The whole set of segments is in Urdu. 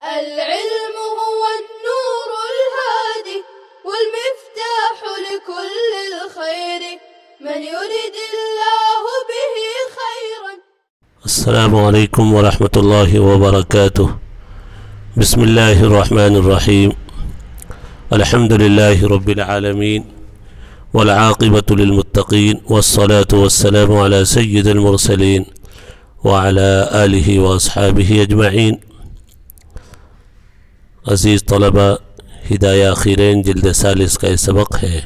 العلم هو النور الهادي والمفتاح لكل الخير من يريد الله به خيرا. السلام علیکم ورحمۃ اللہ وبرکاتہ. بسم اللہ الرحمن الرحیم. الحمد للہ رب العالمین والعاقبۃ للمتقین والصلاة والسلام علی سید المرسلین وعلی آلہ واصحابہ اجمعین. عزیز طلبہ، ہدایہ خیرین جلد 40 کا یہ سبق ہے.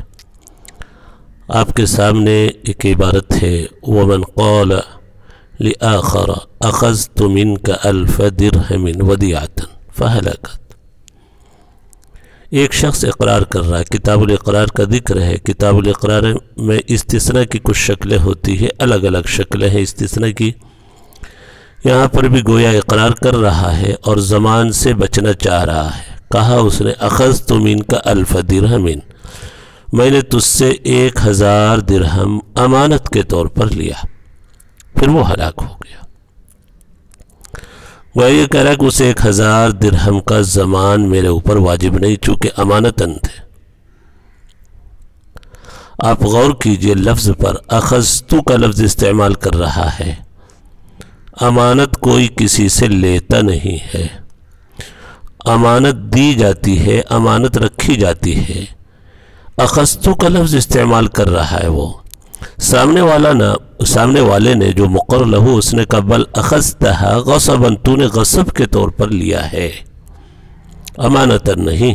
آپ کے سامنے ایک عبارت ہے وَمَنْ قَالَ لِآخَرَ أَخَذْتُ مِنْكَ أَلْفَ دِرْهَمٍ وَدِيعَةً فَهَلَكَتْ. ایک شخص اقرار کر رہا ہے. کتاب الاقرار کا ذکر ہے. کتاب الاقرار میں استثناء کی کچھ شکلیں ہوتی ہیں، الگ الگ شکلیں ہیں استثناء کی. یہاں پر بھی گویا اقرار کر رہا ہے اور زمان سے بچنا چاہ رہا ہے. کہا اس نے اخذت منک الف درہم، میں نے تجھ سے 1000 درہم امانت کے طور پر لیا. پھر وہ ہلاک ہو گیا. وہ یہ کہہ رہا ہے کہ اسے 1000 درہم کا زمان میرے اوپر واجب نہیں، چونکہ امانتاً تھے. آپ غور کیجئے، لفظ پر اخذتو کا لفظ استعمال کر رہا ہے. امانت کوئی کسی سے لیتا نہیں ہے، امانت دی جاتی ہے، امانت رکھی جاتی ہے. اخذتو کا لفظ استعمال کر رہا ہے وہ. سامنے والے نے جو مقر لہو، اس نے کہا بل اخذتہا غصباً، تو نے غصب کے طور پر لیا ہے، امانتاً نہیں.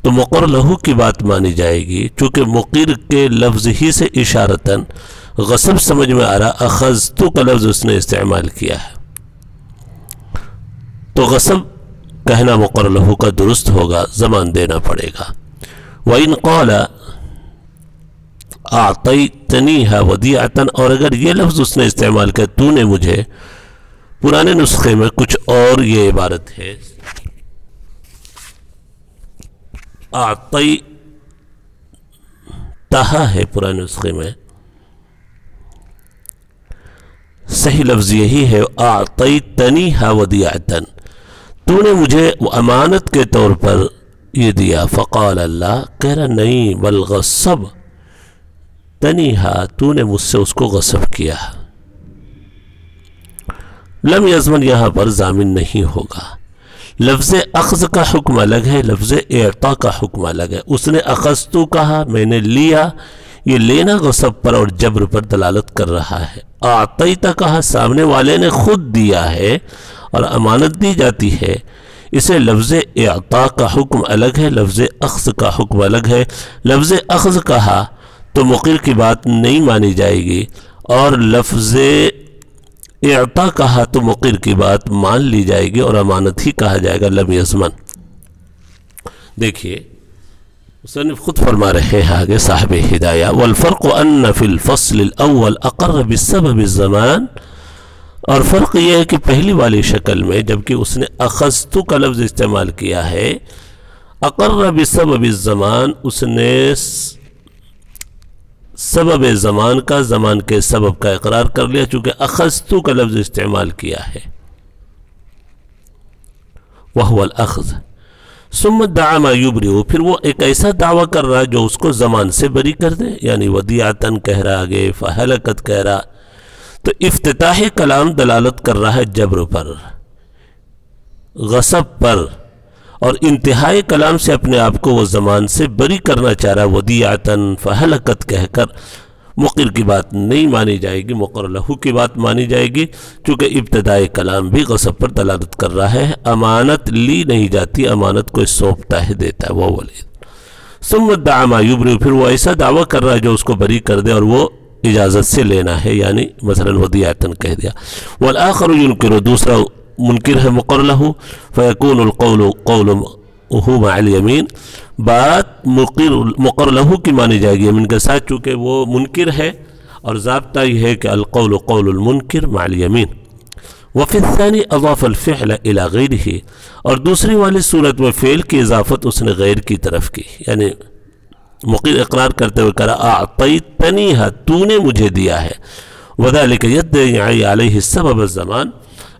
تو مقر لہو کی بات مانی جائے گی، چونکہ مقر کے لفظ ہی سے اشارتاً غصب سمجھ میں آ رہا. اخذتو کا لفظ اس نے استعمال کیا ہے، تو غصب کہنا مقر لہو کا درست ہوگا، زمان دینا پڑے گا. وَإِنْ قَالَ أَعْطَيْتَنِيهَا وَدِيعَةً، اور اگر یہ لفظ اس نے استعمال کیا تو نے مجھے، پرانے نسخے میں کچھ اور یہ عبارت ہے، أَعْطَيْتَهَا ہے پرانے نسخے میں. صحیح لفظ یہی ہے أَعْطَيْتَنِيهَا وَدِيعَةً، تو نے مجھے امانت کے طور پر یہ دیا. فقال اللہ، کہہ رہا نہیں بل غصب تنیہا، تو نے مجھ سے اس کو غصب کیا. لم یضمن یہاں پر ضامن نہیں ہوگا. لفظ اخذ کا حکم الگ ہے، لفظ اعطا کا حکم الگ ہے. اس نے اخذتو کہا، میں نے لیا، یہ لینا غصب پر اور جبر پر دلالت کر رہا ہے. اعطیتا کہا، سامنے والے نے خود دیا ہے اور امانت دی جاتی ہے. اسے لفظ اعطا کا حکم الگ ہے، لفظ اخذ کا حکم الگ ہے. لفظ اخذ کہا تو مقر کی بات نہیں مانی جائے گی، اور لفظ اعطا کہا تو مقر کی بات مان لی جائے گی اور امانت ہی کہا جائے گا. لم یضمن. دیکھیے مصنف خود فرما رہے ہیں آگے صاحب ہدایہ، والفرق ان فی الفصل الاول اقر بسبب الزمان، اور فرق یہ ہے کہ پہلی والی شکل میں جبکہ اس نے اخذتو کا لفظ استعمال کیا ہے، اقر بسبب الزمان، اس نے سبب زمان کا، زمان کے سبب کا اقرار کر لیا، چونکہ اخذتو کا لفظ استعمال کیا ہے. وہو الاخذ. ثم ادعا ما یبرئ، پھر وہ ایک ایسا دعویٰ کر رہا ہے جو اس کو زمان سے بری کر دے، یعنی ودیعتاً کہہ رہا، آگے فہلکت کہہ رہا. تو افتتاح کلام دلالت کر رہا ہے جبر پر، غصب پر، اور انتہائی کلام سے اپنے آپ کو وہ زمان سے بری کرنا چاہ رہا ہے. ودیعتاً فہلکت کہہ کر مقر کی بات نہیں مانی جائے گی، مقر لہو کی بات مانی جائے گی، چونکہ ابتدائی کلام بھی غصب پر دلالت کر رہا ہے. امانت لی نہیں جاتی، امانت کوئی سونپتا ہے، دیتا ہے. وہ ولید. ثم ادعا ما یبرئ، پھر وہ ایسا دعویٰ کر رہا ہے جو اس کو بری کر دے، اور وہ اجازت سے لینا ہے، یعنی مثلا ودیعتاً کہہ دیا. والآخر ینکر، دوسرا منکر ہے مقر لہو. فیکون القول قولہ مع الیمین، بات مقر لہو کی مانی جائے گی یمین کے ساتھ، چونکہ وہ منکر ہے، اور ضابطہ یہ ہے کہ القول قول المنکر مع الیمین. وفی الثانی اضاف الفعل الى غیرہ، اور دوسری والی صورت میں فعل کی اضافت اس نے غیر کی طرف کی، یعنی مقر اقرار کرتے ہوئے کہا اعطیتنیہا، تو نے مجھے دیا ہے. وذالک یدعی علیہ السبب الزمان،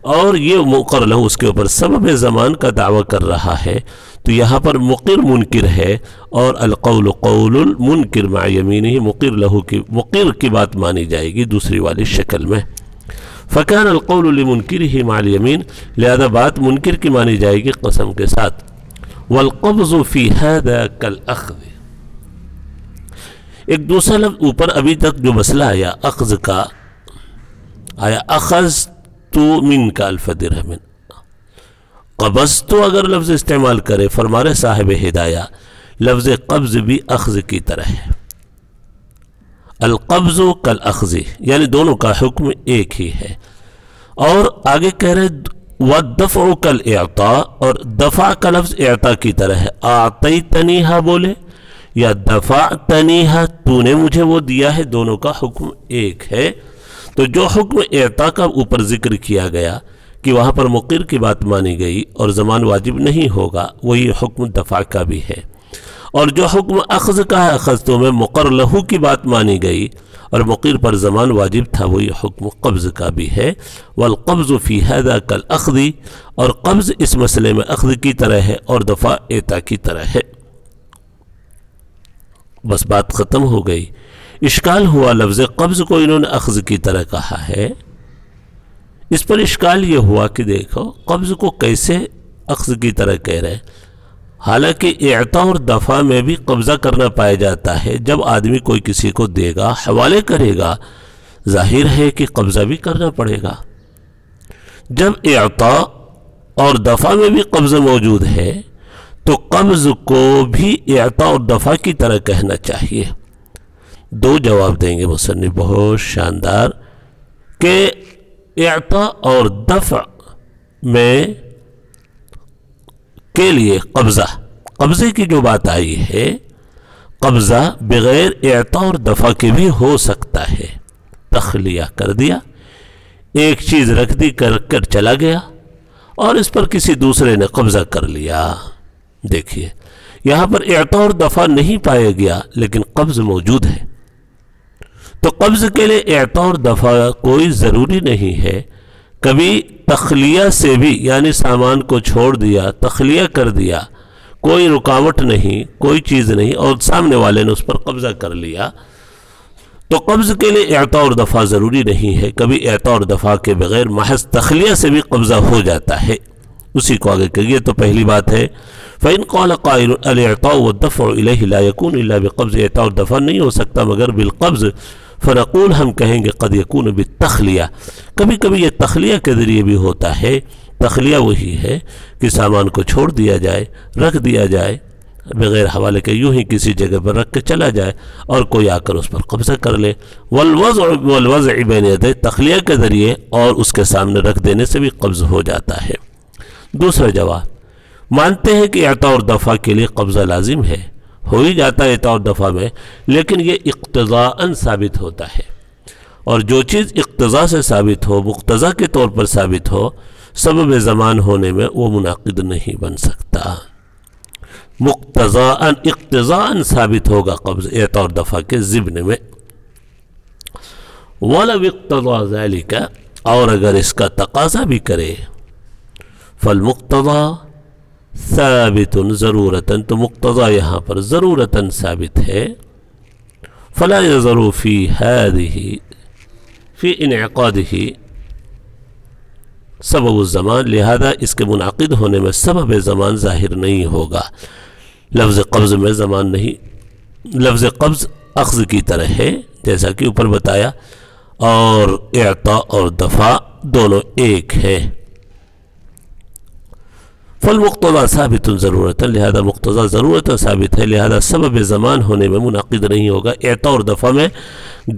اور یہ مقر لہو اس کے اوپر سبب زمان کا دعویٰ کر رہا ہے، تو یہاں پر مقر منکر ہے، اور القول قول المنکر مع یمینہ مقر لہو کی مقر کی بات مانی جائے گی دوسری والی شکل میں۔ فکان القول لمنکرہ مع الیمین، لہذا بات منکر کی مانی جائے گی قسم کے ساتھ۔ والقبض فی ھذا کالاخذ، ایک دوسرا لفظ اوپر ابھی تک جو مسئلہ آیا اخذ کا آیا، اخذت منک الف درہم، قبضت اگر لفظ استعمال کرے فرمارے صاحب ہدایہ، لفظ قبض بھی اخذ کی طرح ہے، القبض کالاخذ، یعنی دونوں کا حکم ایک ہی ہے۔ اور آگے کہہ رہے والدفع کالاعطاء، اور دفع کا لفظ اعطاء کی طرح ہے، اعطیتنیہا بولے یا دفعتنیہا، تو نے مجھے وہ دیا ہے، دونوں کا حکم ایک ہے۔ تو جو حکم اعطاء کا اوپر ذکر کیا گیا کہ وہاں پر مقر کی بات مانی گئی اور زمان واجب نہیں ہوگا، وہی حکم دفع کا بھی ہے۔ اور جو حکم اخذ کا ہے، اخذتوں میں مقر لہو کی بات مانی گئی اور مقر پر زمان واجب تھا، وہی حکم قبض کا بھی ہے۔ والقبض فی ھذا کالاخذ، اور قبض اس مسئلے میں اخذ کی طرح ہے اور دفع اعطاء کی طرح ہے۔ بس بات ختم ہو گئی۔ اشکال ہوا لفظ قبض کو انہوں نے اخذ کی طرح کہا ہے، اس پر اشکال یہ ہوا کہ دیکھو قبض کو کیسے اخذ کی طرح کہہ رہے ہیں، حالانکہ اعطاء اور دفع میں بھی قبضہ کرنا پایا جاتا ہے۔ جب آدمی کوئی کسی کو دے گا، حوالے کرے گا، ظاہر ہے کہ قبضہ بھی کرنا پڑے گا۔ جب اعطاء اور دفع میں بھی قبضہ موجود ہے تو قبض کو بھی اعطاء اور دفع کی طرح کہنا چاہیے۔ دو جواب دیں گے مصنف بہت شاندار کہ اعطاء اور دفع میں کے لیے قبضے کی جو بات آئی ہے، قبضہ بغیر اعطاء اور دفع کے بھی ہو سکتا ہے۔ تخلیہ کر دیا، ایک چیز رکھ دی کر چلا گیا اور اس پر کسی دوسرے نے قبضہ کر لیا۔ دیکھیے یہاں پر اعطاء اور دفع نہیں پایا گیا لیکن قبض موجود ہے، تو قبض کے لیے اعطاء اور دفع کوئی ضروری نہیں ہے۔ کبھی تخلیہ سے بھی، یعنی سامان کو چھوڑ دیا، تخلیہ کر دیا، کوئی رکاوٹ نہیں، کوئی چیز نہیں، اور سامنے والے نے اس پر قبضہ کر لیا، تو قبض کے لیے اعطاء اور دفع ضروری نہیں ہے۔ کبھی اعطاء اور دفع کے بغیر محض تخلیہ سے بھی قبضہ ہو جاتا ہے۔ اسی کو آگے کہیے، تو پہلی بات ہے فَإِنْ قَالَ قَائِلٌ الْإِعْطَاءُ وَالدَّفْعُ إِلَيْهِ لَا يَكُونُ إِلَّا بِقَبْضِ، اعطاء اور دفع نہیں ہو سکتا مگر بالقبض، فنقول ہم کہیں گے قد یکون بالتخلیہ، کبھی کبھی یہ تخلیہ کے ذریعے بھی ہوتا ہے۔ تخلیہ وہی ہے کہ سامان کو چھوڑ دیا جائے، رکھ دیا جائے بغیر حوالے کے، یوں ہی کسی جگہ پر رکھ کے چلا جائے اور کوئی آ کر اس پر قبضہ کر لے۔ والوضع بین یدیہ، تخلیہ کے ذریعے اور اس کے سامنے رکھ دینے سے بھی قبض ہو جاتا ہے۔ دوسرا جواب، مانتے ہیں کہ اعطاء اور دفع کے لیے قبضہ لازم ہے، ہو ہی جاتا ہے اعطاء اور دفع میں، لیکن یہ اقتضاءً ثابت ہوتا ہے، اور جو چیز اقتضاء سے ثابت ہو، مقتضا کے طور پر ثابت ہو، سبب زمان ہونے میں وہ منعقد نہیں بن سکتا۔ مقتضاءً اقتضاءً ثابت ہوگا قبض اعطاء اور دفع کے ضمن میں۔ وَلَوْ اقْتَضَى ذَلِكَ، اور اگر اس کا تقاضا بھی کرے، فالمقتضى ثابت ضرورتاً، تو مقتضا یہاں پر ضرورتاً ثابت ہے۔ فلا يظهر في هذه في انعقاده سبب الزمان، لہذا اس کے منعقد ہونے میں سبب زمان ظاہر نہیں ہوگا۔ لفظ قبض میں زمان نہیں، لفظ قبض اخذ کی طرح ہے جیسا کہ اوپر بتایا، اور اعطاء اور دفع دونوں ایک ہیں۔ فالمقتضى ثابت ضرورتاً، لہذا مقتضى ضرورتاً ثابت ہے، لہذا سبب زمان ہونے میں منعقد نہیں ہوگا۔ اعطاء اور دفع میں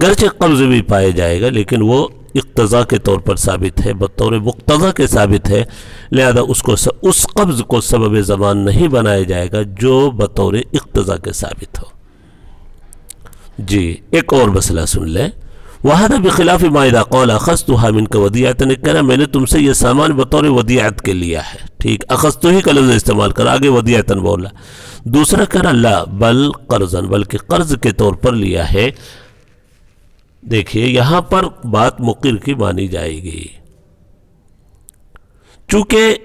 گرچہ قبض بھی پائے جائے گا لیکن وہ اقتضاء کے طور پر ثابت ہے، بطور مقتضى کے ثابت ہے، لہذا اس قبض کو سبب زمان نہیں بنایا جائے گا جو بطور اقتضاء کے ثابت ہو۔ جی ایک اور مسئلہ سن لیں، وَهَذَا بِخِلَافِ مَا إِذَا قَالَ أَخَذْتُهَا مِنْكَ وَدِيعَةً، ایک کہنا میں نے تم سے یہ سامان بطور ودیعت کے لیا ہے، ٹھیک، اخذتو ہی کا لفظ استعمال کر، آگے ودیعتاً بولا۔ دوسرا کہنا لا بل قرضاً، بلکہ قرض کے طور پر لیا ہے۔ دیکھیے یہاں پر بات مقر کی مانی جائے گی، چونکہ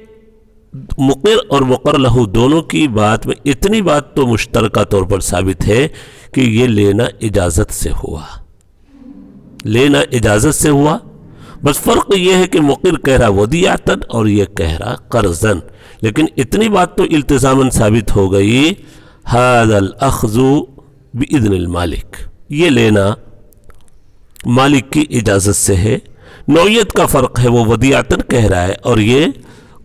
مقر اور مقر لہو دونوں کی بات میں اتنی بات تو مشترکہ طور پر ثابت ہے کہ یہ لینا اجازت سے ہوا، لینا اجازت سے ہوا، بس فرق یہ ہے کہ مقر کہہ رہا ودیعتن اور یہ کہہ رہا قرضن، لیکن اتنی بات تو التزاماً ثابت ہو گئی، ھذا الاخذ باذن المالک، یہ لینا مالک کی اجازت سے ہے، نوعیت کا فرق ہے، وہ ودیعتن کہہ رہا ہے اور یہ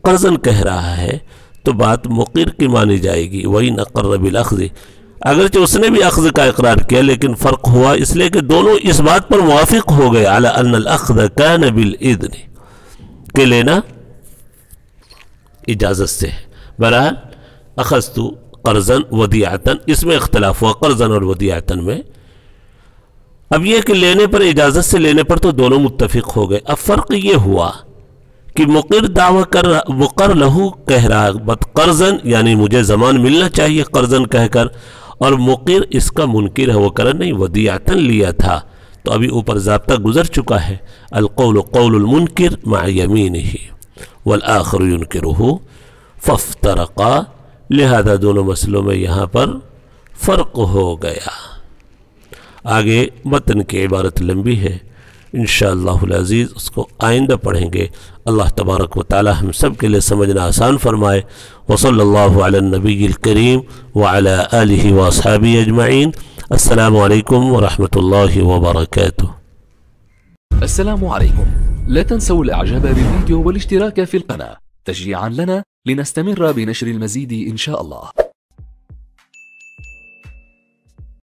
قرضن کہہ رہا ہے، تو بات مقر کی مانی جائے گی، وَإِنْ أَقَرَّ بِالْأَخْذِ، اگرچہ اس نے بھی اخذ کا اقرار کیا لیکن فرق ہوا اس لیے کہ دونوں اس بات پر موافق ہو گئے علی ان الاخذ کان بالاذن، کہ لینا اجازت سے ہے۔ بہرحال اخذت قرضاً ودیعتن، اس میں اختلاف ہوا قرضاً اور ودیعتن میں۔ اب یہ کہ لینے پر اجازت سے لینے پر تو دونوں متفق ہو گئے، اب فرق یہ ہوا کہ مقر دعویٰ کر مقر لہو کہہ رہا بت قرضاً یعنی مجھے زمان ملنا چاہیے قرضاً کہہ کر، اور مقر اس کا منکر ہے، وہ کہہ رہا نہیں ودیعتن لیا تھا، تو ابھی اوپر ضابطہ گزر چکا ہے، القول قول المنکر مع یمینہ والآخر ینکرہ فافترقا، لہذا دونوں مسئلوں میں یہاں پر فرق ہو گیا۔ آگے متن کی عبارت لمبی ہے، انشاءاللہ العزیز اس کو آئندہ پڑھیں گے۔ اللہ تبارک و تعالی ہم سب کے لئے سمجھنا آسان فرمائے۔ وصلی اللہ علی النبی الکریم وعلی آلہ واصحابہ اجمعین۔ السلام علیکم ورحمۃ اللہ وبرکاتہ۔ السلام عليكم، لا تنسوا الاعجاب بالفيديو والاشتراك في القناة تشجيعا لنا لنستمر بنشر المزيد إن شاء الله.